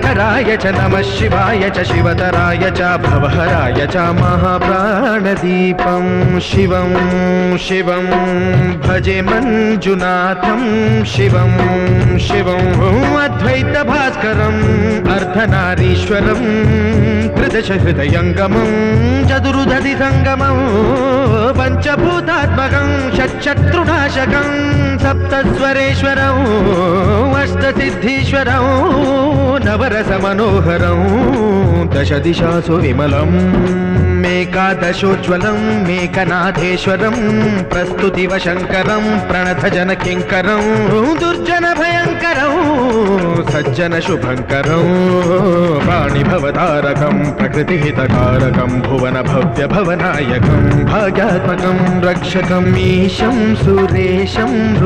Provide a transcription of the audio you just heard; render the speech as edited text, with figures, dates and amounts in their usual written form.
शङ्कराय च नमः शिवाय च शिवतराय च भवहराय च महाप्राणदीपं शिवं शिवं भजे मञ्जुनाथं शिवं शिवं अद्वैतभास्करम् अर्धनारीश्वरं त्रिदशहृदयङ्गमं चतुर्दधिसङ्गमं पञ्चभूतात्मकं षट्शत्रुनाशकं सप्तस्वरेश्वरं अष्टसिद्धीश्वरं नवरसमनोहरं दशदिशासु विमलं मेकादशोज्ज्वलं मेकनाथेश्वरं प्रस्तुतिव शङ्करं प्रणतजनकिङ्करं दुर्जनभयङ्करं सज्जनशुभङ्करं वाणिभवतारकं प्रकृतिहितकारकं भुवनभव्यभवनायकं भाग्यात्मकं रक्षकम् ईशं सुरेशं